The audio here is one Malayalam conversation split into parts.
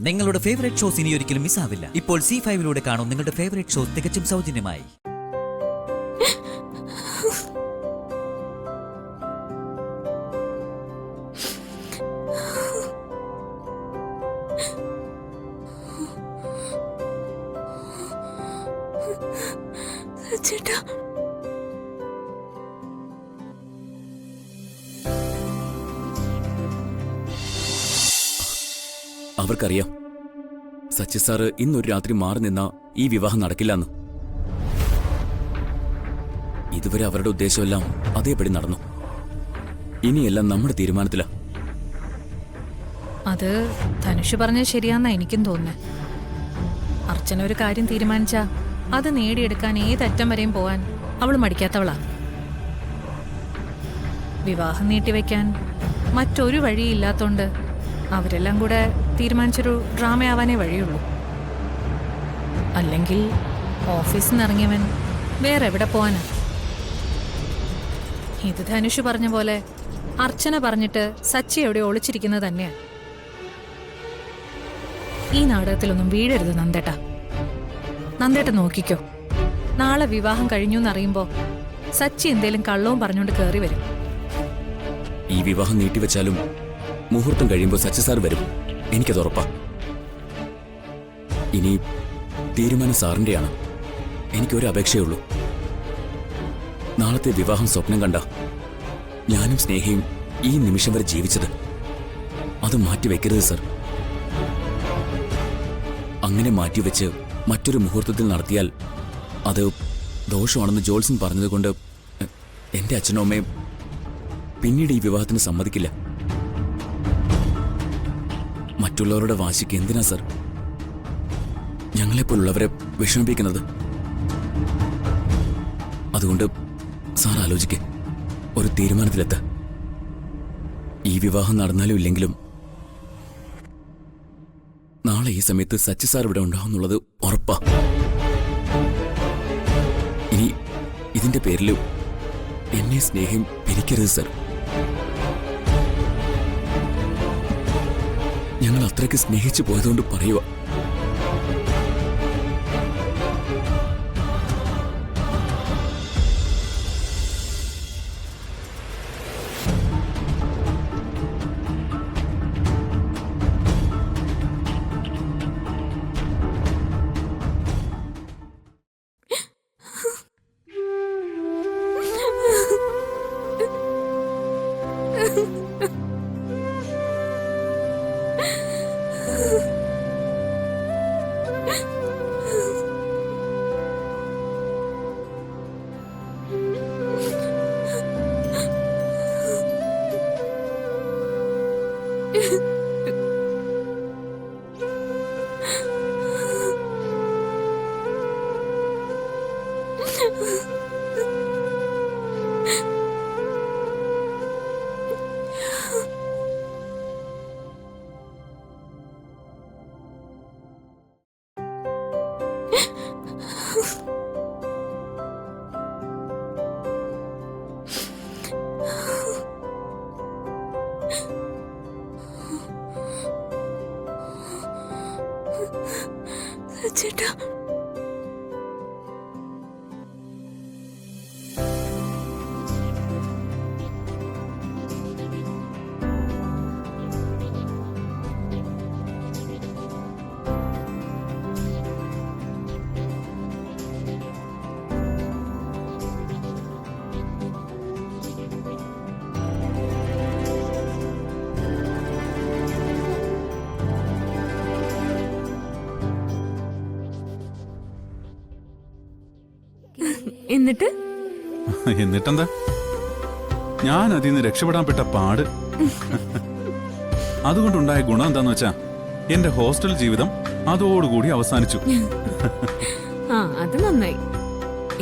നിങ്ങളുടെ ഫേവറേറ്റ് ഷോസ് ഇനി ഒരിക്കലും മിസ്സാവില്ല. ഇപ്പോൾ C5 കാണും നിങ്ങളുടെ ഫേവറേറ്റ് ഷോസ് തികച്ചും സൗജന്യമായി. അവർക്കറിയാം സച്ചി സാറ് ഇന്നൊരു രാത്രി മാറി നിന്ന ഈ വിവാഹം നടക്കില്ലെന്ന്. ഇതുവരെ അവരുടെ ഉദ്ദേശമെല്ലാം അതേപടി നടന്നു. ഇനിയെല്ലാം നമ്മുടെ തീരുമാനത്തിലാ. അത് ധനുഷ് പറഞ്ഞത് ശരിയാന്നാ എനിക്കും തോന്നുന്നത്. അർച്ചന ഒരു കാര്യം തീരുമാനിച്ചാ അത് നേടിയെടുക്കാൻ ഏതറ്റം വരെയും പോവാൻ അവൾ മടിക്കാത്തവളാ. വിവാഹം നീട്ടിവെക്കാൻ മറ്റൊരു വഴിയില്ലാത്തോണ്ട് അവരെല്ലാം കൂടെ തീരുമാനിച്ചൊരു ഡ്രാമയാവാനേ വഴിയുള്ളൂ. അല്ലെങ്കിൽ ഓഫീസിൽ നിന്ന് ഇറങ്ങിയവൻ വേറെ എവിടെ പോവാനാ? ഇത് ധനുഷ് പറഞ്ഞ പോലെ അർച്ചന പറഞ്ഞിട്ട് സച്ചി എവിടെ ഒളിച്ചിരിക്കുന്നത് തന്നെയാ. ഈ നാടകത്തിലൊന്നും വീഴരുത് നന്ദേട്ട. നന്ദേട്ട നോക്കിക്കോ, നാളെ വിവാഹം കഴിഞ്ഞു എന്നറിയുമ്പോ സച്ചി എന്തേലും കള്ളവും പറഞ്ഞുകൊണ്ട് കയറി വരും. ഈ വിവാഹം നീട്ടിവെച്ചാലും മുഹൂർത്തം കഴിയുമ്പോൾ സച്ചി സാർ വരും, എനിക്കത് ഉറപ്പാ. ഇനി തീരുമാനം സാറിന്റെയാണ്. എനിക്കൊരു അപേക്ഷയുള്ളൂ. നാളത്തെ വിവാഹം സ്വപ്നം കണ്ട ഞാനും സ്നേഹയും ഈ നിമിഷം വരെ ജീവിച്ചത് അത് മാറ്റിവെക്കരുത് സർ. അങ്ങനെ മാറ്റിവെച്ച് മറ്റൊരു മുഹൂർത്തത്തിൽ നടത്തിയാൽ അത് ദോഷമാണെന്ന് ജോൾസൺ പറഞ്ഞതുകൊണ്ട് എന്റെ അച്ഛനും അമ്മയും പിന്നീട് ഈ വിവാഹത്തിന് സമ്മതിക്കില്ല. മറ്റുള്ളവരുടെ വാശിക്ക് എന്തിനാ സർ ഞങ്ങളെപ്പോലുള്ളവരെ വിഷമിപ്പിക്കുന്നത്? അതുകൊണ്ട് സാർ ആലോചിക്കേ, ഒരു തീരുമാനത്തിലെത്ത. ഈ വിവാഹം നടന്നാലും ഇല്ലെങ്കിലും നാളെ ഈ സമയത്ത് സച്ചി സാർ ഇവിടെ ഉണ്ടാവുന്നുള്ളത് ഉറപ്പാ. ഇനി ഇതിന്റെ പേരിൽ എന്നെ സ്നേഹം പിരിക്കരുത് സർ. ഞങ്ങൾ അത്രയ്ക്ക് സ്നേഹിച്ചു പോയതുകൊണ്ട് പറയുക. ചേട്ടാ, എന്നിട്ടെന്താ, ഞാൻ അതിൽ നിന്ന് രക്ഷപ്പെടാൻ പെട്ട പാട്. അതുകൊണ്ടുണ്ടായ ഗുണം എന്താന്ന് വെച്ചാ എന്റെ ഹോസ്റ്റൽ ജീവിതം അതോടുകൂടി അവസാനിച്ചു. ആ, അത് നന്നായി.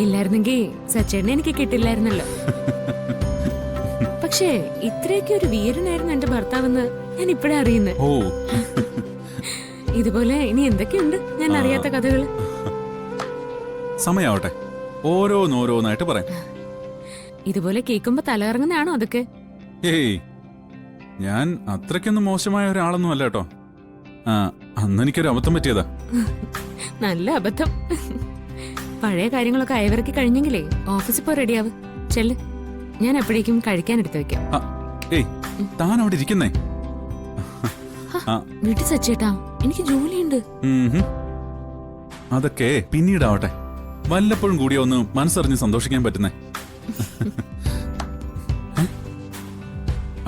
ഇല്ലായിരുന്നെങ്കിൽ സച്ചേട്ടനെ എനിക്ക് കിട്ടില്ലായിരുന്നല്ലോ. പക്ഷേ ഇത്രയൊക്കെ ഒരു വീരനായിരുന്നു എന്റെ ഭർത്താവെന്ന് ഞാൻ ഇപ്പഴേ അറിയുന്നത്. ഓ, ഇതുപോലെ ഇനി എന്തൊക്കെയുണ്ട് ഞാൻ അറിയാത്ത കഥകള്? സമയാവട്ടെ, ഓരോന്നോരോന്നായിട്ട് പറയാം. ഇതുപോലെ കേൾക്കുമ്പോ തലകറങ്ങുന്നതാണോ അതൊക്കെ? ഏയ്, ഞാൻ അത്രയ്ക്കൊന്നും മോശമായ ഒരാളൊന്നും അല്ല കേട്ടോ. അന്ന് എനിക്കൊരു അബദ്ധം പറ്റിയതാ. നല്ല അബദ്ധം. പഴയ കാര്യങ്ങളൊക്കെ അയവിറക്കി കഴിഞ്ഞെങ്കിലേ ഓഫീസിൽ പോ റെഡിയാവ്. ചെല്ല്, ഞാൻ അപ്പോഴേക്കും കഴിക്കാൻ എടുത്തു വെക്കാം. ആ, ഏയ് താൻ അവിടെ ഇരിക്കുന്നേ. വീട്ടിൽ സച്ചേട്ടാ, എനിക്ക് ജോലിയുണ്ട്. അതൊക്കെ പിന്നീടാവട്ടെ. വല്ലപ്പോഴും കൂടിയ ഒന്ന് മനസ്സറിഞ്ഞ് സന്തോഷിക്കാൻ പറ്റുന്നേ.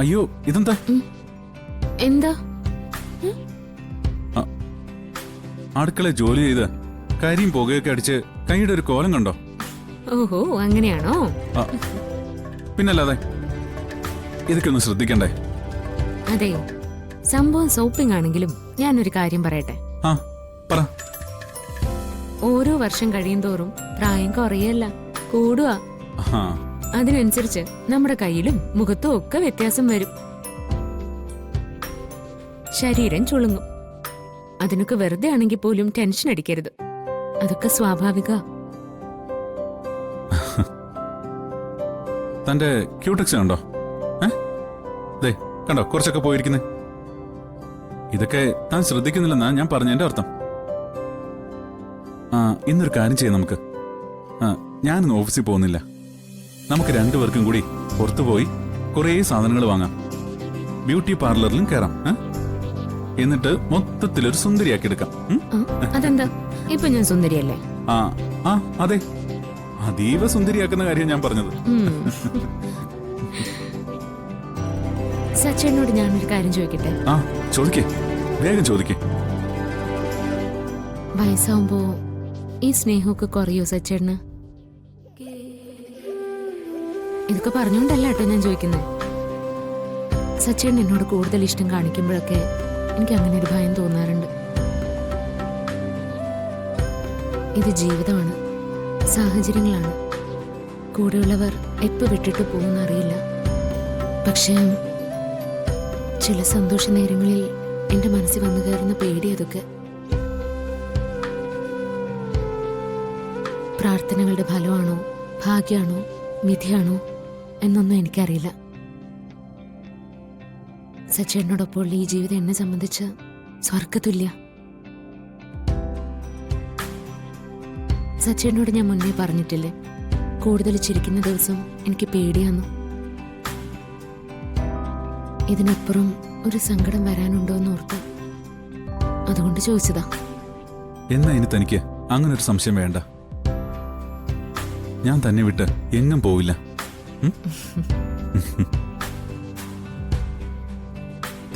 അയ്യോ, ഇതെന്താ? എന്താ? അടുക്കള ജോലി ചെയ്ത് കരിയും പുകയൊക്കെ അടിച്ച് കൈയുടെ ഒരു കോലം കണ്ടോ? ഓഹോ, അങ്ങനെയാണോ? പിന്നല്ലാതെ ഇതൊക്കെ ഒന്ന് ശ്രദ്ധിക്കണ്ടേ? അതെ, സംഭവം സോപ്പിംഗ് ആണെങ്കിലും ഞാനൊരു കാര്യം പറയട്ടെ. ആ, പറ. ഓരോ വർഷം കഴിയുന്തോറും പ്രായം കുറയല്ല, കൂടുക. ആ, അതിനനുസരിച്ച് നമ്മുടെ കയ്യിലും മുഖത്തും ഒക്കെ വ്യത്യാസം വരും. ശരീരം ചുളുങ്ങും. അതിനൊക്കെ വെറുതെ ആണെങ്കിൽ പോലും ടെൻഷൻ അടിക്കരുത്. അതൊക്കെ സ്വാഭാവിക. തന്റെ ക്യൂടെക്സ് കണ്ടോ? ദേ കണ്ടോ, കുറച്ചൊക്കെ പോയിരിക്കുന്നേ. ഇതൊക്കെ താൻ ശ്രദ്ധിക്കുന്നില്ലെന്നാ ഞാൻ പറഞ്ഞതിന്റെ അർത്ഥം. ഇന്നൊരു കാര്യം ചെയ്യാം നമുക്ക്. ഞാനൊന്നും ഓഫീസിൽ പോകുന്നില്ല. നമുക്ക് രണ്ടുപേർക്കും കൂടി പുറത്തുപോയി കുറേ സാധനങ്ങൾ വാങ്ങാം. ബ്യൂട്ടി പാർലറിലും കയറാം. എന്നിട്ട് മൊത്തത്തിലൊരു സുന്ദരിയാക്കി എടുക്കാം. അതെന്താ, ഇപ്പൊ ഞാൻ സുന്ദരിയല്ലേ? ആ അതെ, അതീവ സുന്ദരിയാക്കുന്ന കാര്യം ഞാൻ പറഞ്ഞത്. സച്ചേനോട് ഞാനൊരു കാര്യം ചോദിക്കട്ടെ? ആ, ചോദിക്കേ, വേഗം ചോദിക്കേ. വയസ്സാവുമ്പോ ഈ സ്നേഹമൊക്കെ കുറയോ സച്ചേട്ടന്? ഇതൊക്കെ പറഞ്ഞുകൊണ്ടല്ല കേട്ടോ ഞാൻ ചോദിക്കുന്നത്. സച്ചേട്ടൻ എന്നോട് കൂടുതൽ ഇഷ്ടം കാണിക്കുമ്പോഴൊക്കെ എനിക്ക് അങ്ങനെ ഒരു ഭയം തോന്നാറുണ്ട്. ഇത് ജീവിതമാണ്, സാഹചര്യങ്ങളാണ്. കൂടെയുള്ളവർ എപ്പോ വിട്ടിട്ട് പോകുന്നറിയില്ല. പക്ഷേ ചില സന്തോഷ നേരങ്ങളിൽ എന്റെ മനസ്സിൽ വന്നു കയറുന്ന പേടി അതൊക്കെ. പ്രാർത്ഥനകളുടെ ഫലമാണോ, ഭാഗ്യമാണോ, വിധിയാണോ എന്നൊന്നും എനിക്കറിയില്ല. സച്ചേട്ടനോടൊപ്പമുള്ള ഈ ജീവിതം എന്നെ സംബന്ധിച്ച് സ്വർഗതുല്യ. സച്ചേട്ടനോട് ഞാൻ മുന്നേ പറഞ്ഞിട്ടില്ലേ, കൂടുതൽ ചിരിക്കുന്ന ദിവസം എനിക്ക് പേടിയാന്നു. ഇതിനപ്പുറം ഒരു സങ്കടം വരാനുണ്ടോ എന്ന് ഓർത്ത് അതുകൊണ്ട് ചോദിച്ചതാ. എന്നാ ഇനി തനിക്ക് അങ്ങനെ ഒരു സംശയം വേണ്ട. ഞാൻ തന്നെ വിട്ട് എങ്ങും പോവില്ല.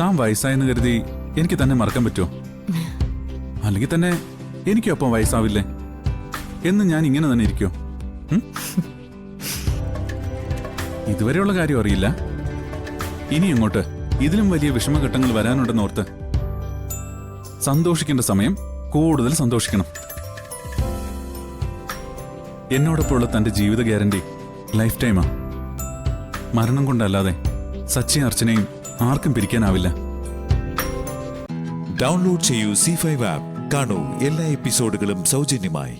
താൻ വയസ്സായെന്ന് കരുതി എനിക്ക് തന്നെ മറക്കാൻ പറ്റുമോ? അല്ലെങ്കിൽ തന്നെ എനിക്കൊപ്പം വയസ്സാവില്ലേ എന്ന് ഞാൻ ഇങ്ങനെ തന്നെ ഇരിക്കോ? ഇതുവരെയുള്ള കാര്യം അറിയില്ല. ഇനി അങ്ങോട്ട് ഇതിലും വലിയ വിഷമഘട്ടങ്ങൾ വരാനുണ്ടെന്നോർത്ത് സന്തോഷിക്കേണ്ട സമയം കൂടുതൽ സന്തോഷിക്കണം. എന്നോടൊപ്പമുള്ള തന്റെ ജീവിത ഗ്യാരണ്ടി ലൈഫ് ടൈമാ. മരണം കൊണ്ടല്ലാതെ സച്ചിൻ അർച്ചനയും ആർക്കും പിരിക്കാനാവില്ല. ഡൗൺലോഡ് ചെയ്യൂ C5 ആപ്പ്. കാണൂ എല്ലാ എപ്പിസോഡുകളും സൗജന്യമായി.